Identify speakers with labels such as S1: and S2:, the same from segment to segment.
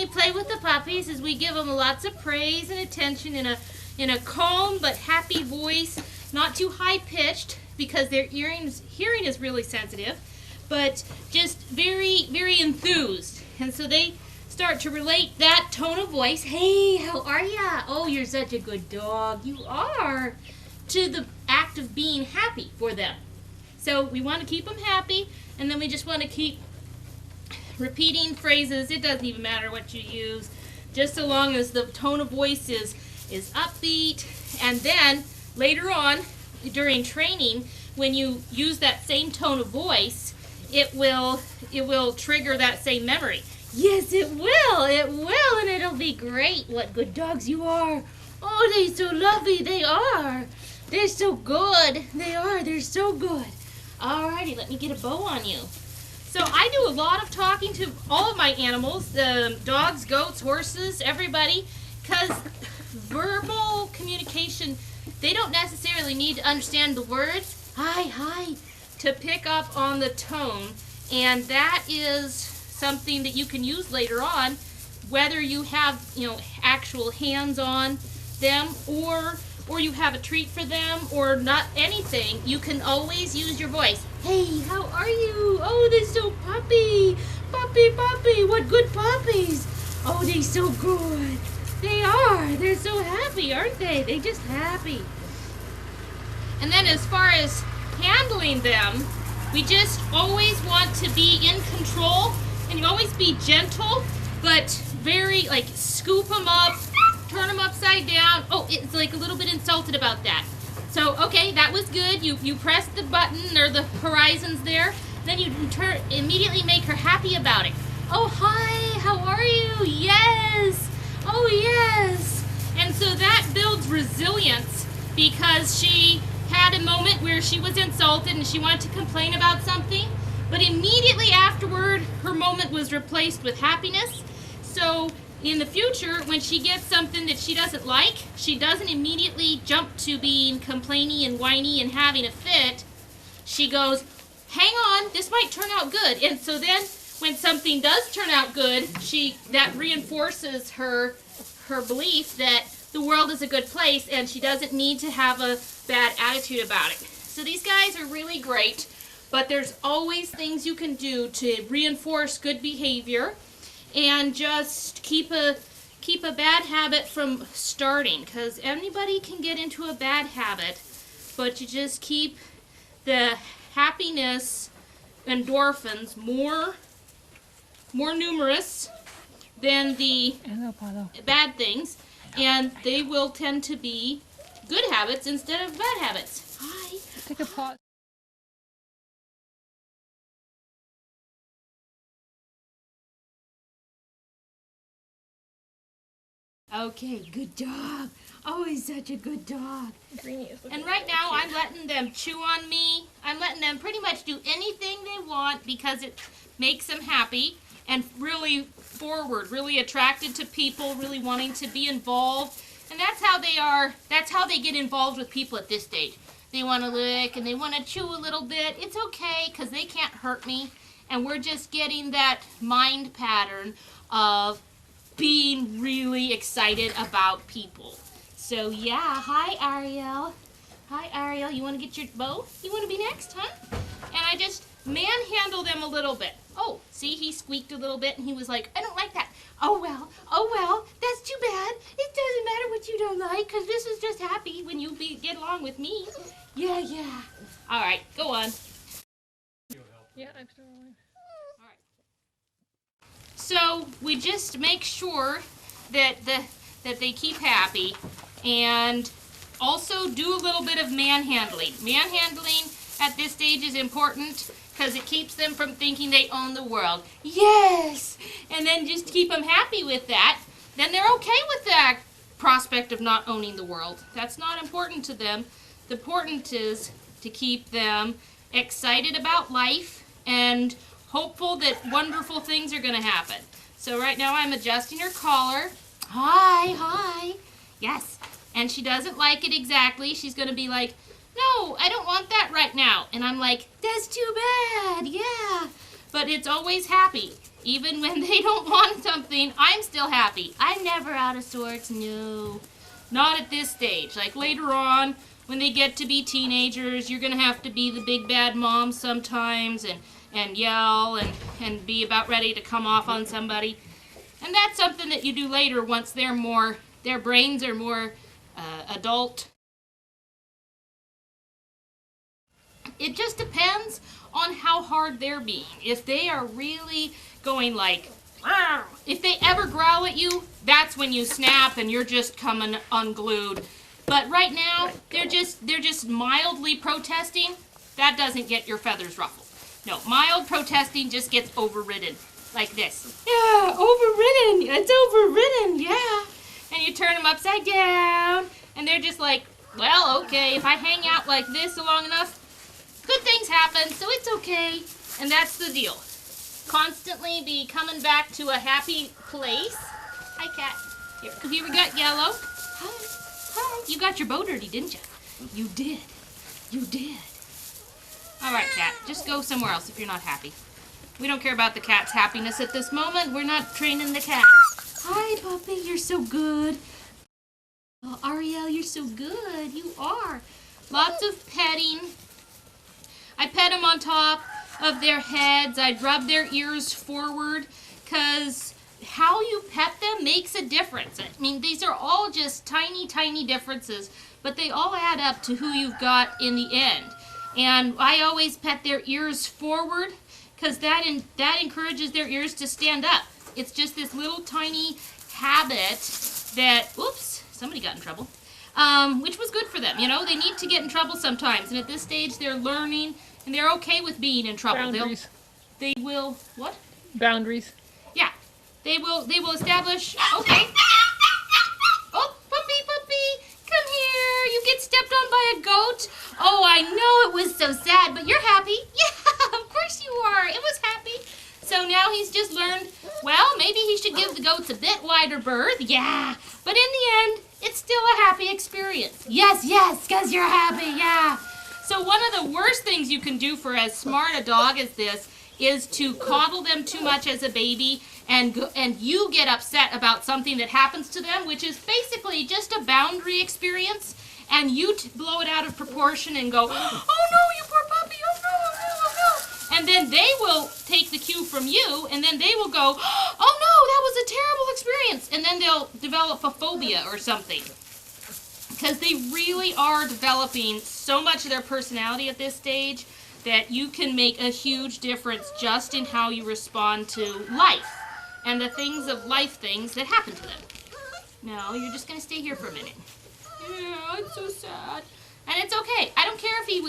S1: play with the puppies is we give them lots of praise and attention in a calm but happy voice, not too high pitched because their hearing is really sensitive, but just very, very enthused. And so they start to relate that tone of voice, hey, how are ya? Oh, you're such a good dog. You are, to the act of being happy for them. So we want to keep them happy, and then we just want to keep repeating phrases. It doesn't even matter what you use, just so long as the tone of voice is upbeat. And then later on, during training, when you use that same tone of voice, it will trigger that same memory. Yes, it will, and it'll be great. What good dogs you are. Oh, they're so lovely, they are. They're so good. They are, they're so good. Alrighty, let me get a bow on you. So I do a lot of talking to all of my animals, the dogs, goats, horses, everybody, because verbal communication, they don't necessarily need to understand the words, hi, to pick up on the tone, and that is something that you can use later on, whether you have, actual hands on them or you have a treat for them or not anything. You can always use your voice. Hey, how are you? Oh, they're so puppy, what good puppies. Oh, they're so good. They are. They're so happy, aren't they? They're just happy. And then as far as handling them, we just always want to be in control, and you always be gentle, but very, scoop them up, turn them upside down. Oh, it's a little bit insulted about that. So, okay, that was good. You press the button or the horizons there, then you immediately make her happy about it. Oh, hi, how are you? Yes. Oh, yes. And so that builds resilience, because she had a moment where she was insulted and she wanted to complain about something, but immediately afterward, her moment was replaced with happiness. So in the future, when she gets something that she doesn't like, she doesn't immediately jump to being complainy and whiny and having a fit. She goes, hang on, this might turn out good. And so then when something does turn out good, that reinforces her belief that the world is a good place and she doesn't need to have a bad attitude about it. So these guys are really great, but there's always things you can do to reinforce good behavior and just keep a bad habit from starting, because anybody can get into a bad habit, but you just keep the happiness endorphins more numerous than the bad things, and they will tend to be good habits instead of bad habits. Hi.
S2: Take a pause.
S1: Okay, good dog. Oh, he's such a good dog. And right now I'm letting them chew on me. I'm letting them pretty much do anything they want because it makes them happy and really forward, really attracted to people, really wanting to be involved. And that's how they are. That's how they get involved with people at this stage. They want to lick and they want to chew a little bit. It's okay because they can't hurt me. And we're just getting that mind pattern of being really excited about people. So yeah, hi Ariel. Hi Ariel, you want to get your bow? You want to be next, huh? And I just manhandle them a little bit. Oh, see, he squeaked a little bit and he was like, I don't like that. Oh well, that's too bad. It doesn't matter what you don't like, because this is just happy when you get along with me. Yeah. All right, go on.
S2: Yeah, I'm still rolling.
S1: So we just make sure that they keep happy, and also do a little bit of manhandling. Manhandling at this stage is important because it keeps them from thinking they own the world. Yes! And then just keep them happy with that. Then they're okay with that prospect of not owning the world. That's not important to them. The important is to keep them excited about life and hopeful that wonderful things are going to happen. So right now I'm adjusting her collar. Hi. Yes. And she doesn't like it exactly. She's going to be like, no, I don't want that right now. And I'm like, that's too bad. Yeah. But it's always happy. Even when they don't want something, I'm still happy. I'm never out of sorts, no. Not at this stage. Like later on, when they get to be teenagers, you're going to have to be the big bad mom sometimes and yell and be about ready to come off on somebody. And that's something that you do later once their brains are more adult. It just depends on how hard they're being. If they are really going like, "Arr!" If they ever growl at you, that's when you snap and you're just coming unglued. But right now, they're just mildly protesting. That doesn't get your feathers ruffled. No, mild protesting just gets overridden like this. Yeah, overridden. It's overridden. Yeah. And you turn them upside down, and they're just like, well, okay, if I hang out like this long enough, good things happen, so it's okay. And that's the deal. Constantly be coming back to a happy place. Hi, cat. Here we got Yellow. Hi. You got your bow dirty, didn't you? You did. You did. All right, cat. Just go somewhere else if you're not happy. We don't care about the cat's happiness at this moment. We're not training the cat. Hi, puppy. You're so good. Oh, Ariel, you're so good. You are. Lots of petting. I pet them on top of their heads. I rub their ears forward because how you pet them makes a difference. I mean, these are all just tiny, tiny differences, but they all add up to who you've got in the end. And I always pet their ears forward because that encourages their ears to stand up. It's just this little tiny habit that, oops, somebody got in trouble, which was good for them. You know, they need to get in trouble sometimes. And at this stage, they're learning, and they're okay with being in trouble.
S2: Boundaries.
S1: They will, what?
S2: Boundaries.
S1: Yeah. They will establish, okay. Oh, puppy, come here. You get stepped on by a goat. Oh, I know it was so sad, but you're happy. Yeah, of course you are. It was happy. So now he's just learned, well, maybe he should give the goats a bit wider berth. Yeah, but in the end, it's still a happy experience. Yes, because you're happy, yeah. So one of the worst things you can do for as smart a dog as this is to coddle them too much as a baby and you get upset about something that happens to them, which is basically just a boundary experience, and you blow it out of proportion and go, oh no, you poor puppy, oh no. And then they will take the cue from you, and then they will go, oh no, that was a terrible experience. And then they'll develop a phobia or something. Because they really are developing so much of their personality at this stage that you can make a huge difference just in how you respond to life and the things that happen to them. No, you're just going to stay here for a minute. Yeah, it's so sad. And it's okay. I don't care if he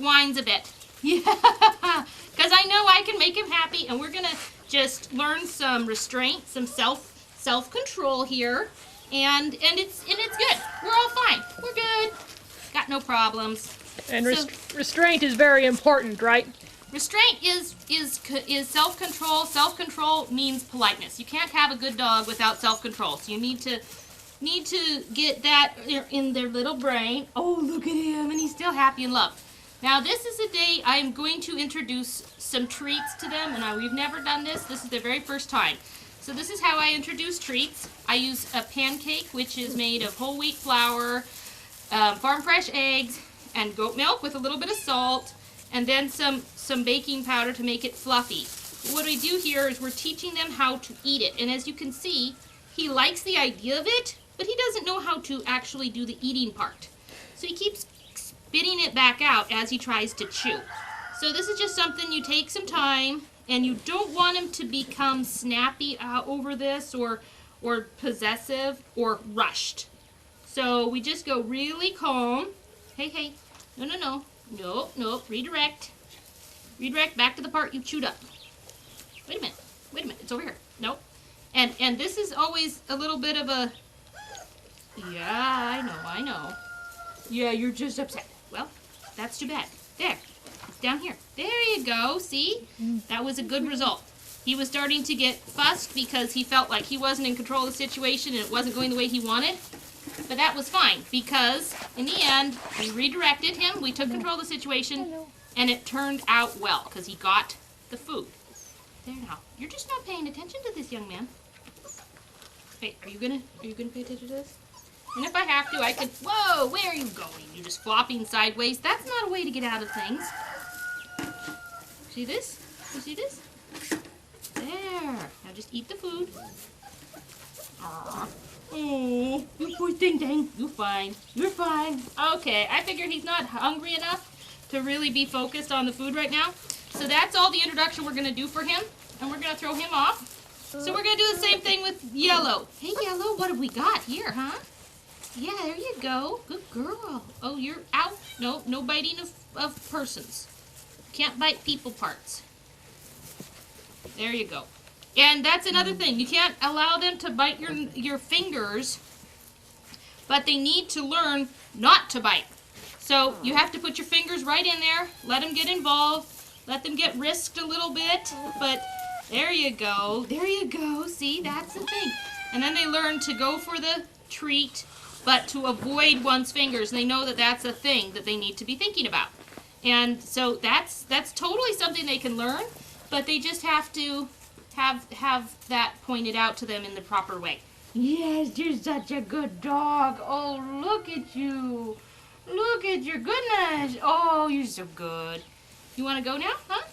S1: whines a bit. Yeah, because I know I can make him happy, and we're going to just learn some restraint, some self-control here, and it's good. We're all fine. We're good. Got no problems.
S2: And restraint is very important, right?
S1: Restraint is self-control. Self-control means politeness. You can't have a good dog without self-control. So you need to get that in their little brain. Oh, look at him, and he's still happy and loved. Now, this is a day I'm going to introduce some treats to them, and we've never done this. This is their very first time. So this is how I introduce treats. I use a pancake, which is made of whole wheat flour, farm fresh eggs, and goat milk with a little bit of salt, and then some baking powder to make it fluffy. What we do here is we're teaching them how to eat it. And as you can see, he likes the idea of it, but he doesn't know how to actually do the eating part. So he keeps spitting it back out as he tries to chew. So this is just something you take some time, and you don't want him to become snappy over this or possessive or rushed. So we just go really calm. Hey, no, redirect back to the part you chewed up. Wait a minute, it's over here. Nope. And this is always a little bit of a, yeah, I know. Yeah, you're just upset. Well, that's too bad. There, it's down here. There you go, see? That was a good result. He was starting to get fussed because he felt like he wasn't in control of the situation and it wasn't going the way he wanted. But that was fine because in the end, we redirected him, we took control of the situation, and it turned out well because he got the food. There now. You're just not paying attention to this, young man. Wait, are you gonna pay attention to this? And if I have to, I can. Whoa, where are you going? You're just flopping sideways. That's not a way to get out of things. See this? You see this? There. Now just eat the food. Aww. Oh, you poor thing, dang. You're fine. You're fine. Okay, I figured he's not hungry enough to really be focused on the food right now. So that's all the introduction we're going to do for him. And we're going to throw him off. So we're going to do the same thing with Yellow. Hey, Yellow, what have we got here, huh? Yeah, there you go. Good girl. Oh, you're out. No, no biting of persons. Can't bite people parts. There you go. And that's another thing. You can't allow them to bite your fingers, but they need to learn not to bite. So you have to put your fingers right in there, let them get involved, let them get risked a little bit, but there you go. There you go. See, that's the thing. And then they learn to go for the treat, but to avoid one's fingers. And they know that that's a thing that they need to be thinking about. And so that's totally something they can learn, but they just have to have that pointed out to them in the proper way. Yes, you're such a good dog. Oh, look at you. Look at your goodness. Oh, you're so good. You want to go now, huh?